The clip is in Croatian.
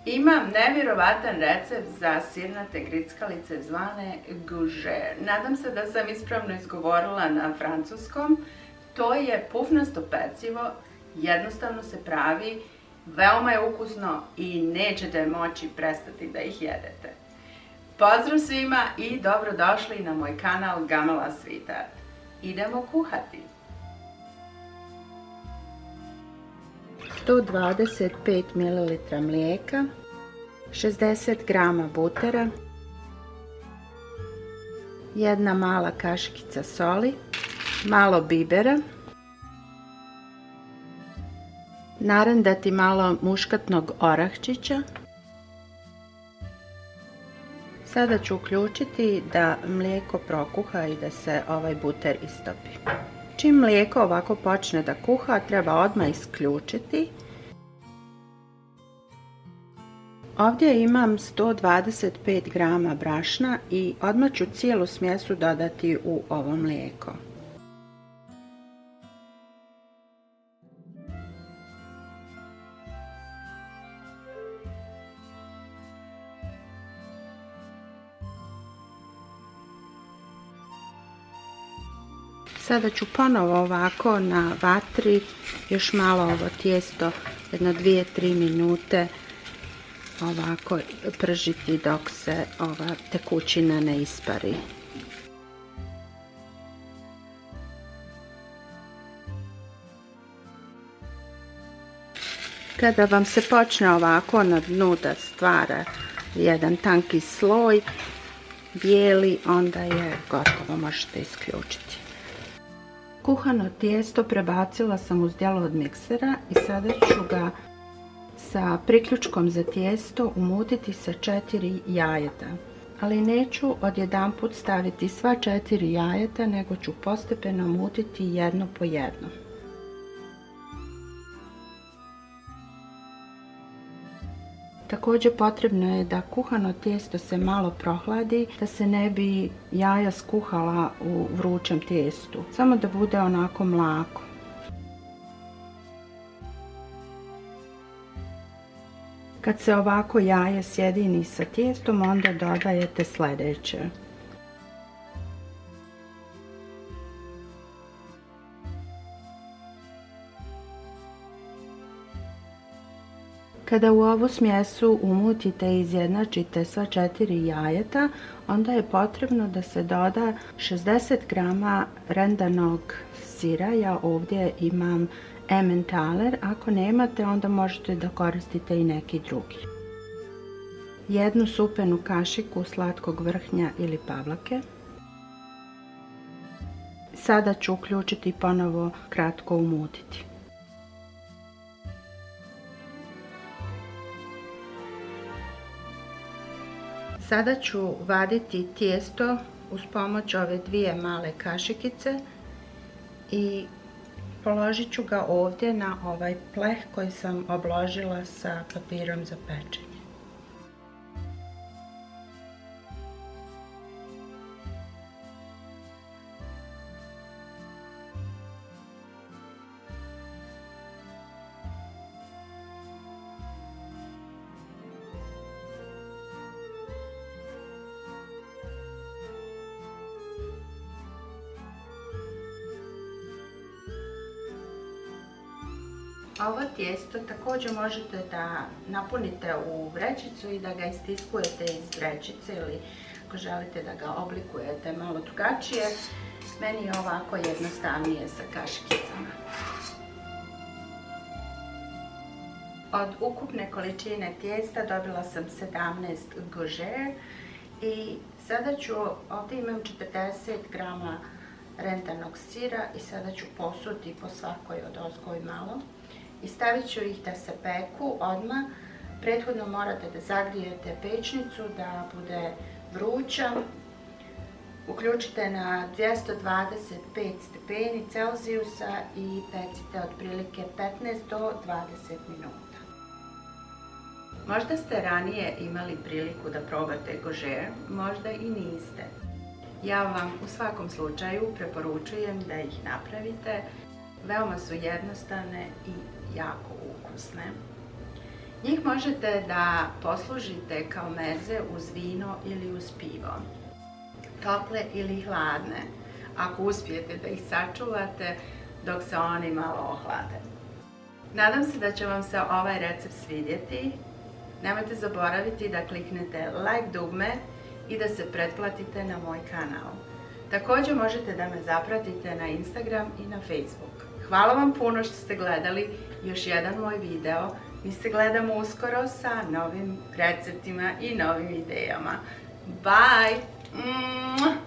Imam nevjerovatan recept za sirnate grickalice zvane gougere. Nadam se da sam ispravno izgovorila na francuskom. To je pufnasto pecivo, jednostavno se pravi, veoma je ukusno i nećete moći prestati da ih jedete. Pozdrav svima i dobrodošli na moj kanal Gamala Sweetheart. Idemo kuhati. 125 ml mlijeka, 60 g butera, jedna mala kašikica soli, malo bibera, narandati malo muškatnog orahčića. Sada ću uključiti da mlijeko prokuha i da se ovaj buter istopi. Čim mlijeko ovako počne da kuha, treba odmah isključiti. Ovdje imam 125 g brašna i odmah ću cijelu smjesu dodati u ovo mlijeko. Sada ću ponovo ovako na vatri još malo ovo tijesto, jedno 2-3 minute ovako pržiti dok se ova tekućina ne ispari. Kada vam se počne ovako na dnu da stvara jedan tanki sloj bijeli, onda je gotovo, možete isključiti. Kuhano tijesto prebacila sam u zdjelo od miksera i sada ću ga sa priključkom za tijesto umutiti sa 4 jajeta. Ali neću odjedanput staviti sva 4 jajeta, nego ću postepeno mutiti jedno po jedno. Također potrebno je da kuhano tijesto se malo prohladi, da se ne bi jaja skuhala u vrućem tijestu, samo da bude onako mlako. Kad se ovako jaje sjedini sa tijestom, onda dodajete sljedeće. Kada u ovu smjesu umutite i izjednačite sva 4 jajeta, onda je potrebno da se doda 60 g rendanog sira. Ja ovdje imam Emmentaler, ako nemate onda možete da koristite i neki drugi. Jednu supenu kašiku slatkog vrhnja ili pavlake. Sada ću uključiti i ponovo kratko umutiti. Sada ću vaditi tijesto uz pomoć ove dvije male kašikice i položit ću ga ovdje na ovaj pleh koji sam obložila sa papirom za pečenje. Ovo tijesto također možete da napunite u vrećicu i da ga istiskujete iz vrećice ili ako želite da ga oblikujete malo drugačije. Meni je ovako jednostavnije sa kašikicama. Od ukupne količine tijesta dobila sam 17 gougere i sada ću, ovdje imam 40 g rendanog sira i sada ću posuti po svakoj odozgo i malo. I stavit ću ih da se peku odmah. Prethodno morate da zagrijete pećnicu da bude vruća. Uključite na 225 stepeni Celzijusa i pecite otprilike 15 do 20 minuta. Možda ste ranije imali priliku da probate gougere, možda i niste. Ja vam u svakom slučaju preporučujem da ih napravite. Veoma su jednostavne i jako ukusne. Njih možete da poslužite kao meze uz vino ili uz pivo, tople ili hladne, ako uspijete da ih sačuvate dok se oni malo ohlade. Nadam se da će vam se ovaj recept svidjeti. Nemojte zaboraviti da kliknete like dugme i da se pretplatite na moj kanal. Također možete da me zapratite na Instagram i na Facebook. Hvala vam puno što ste gledali još jedan moj video. Mi se gledamo uskoro sa novim receptima i novim idejama. Bye!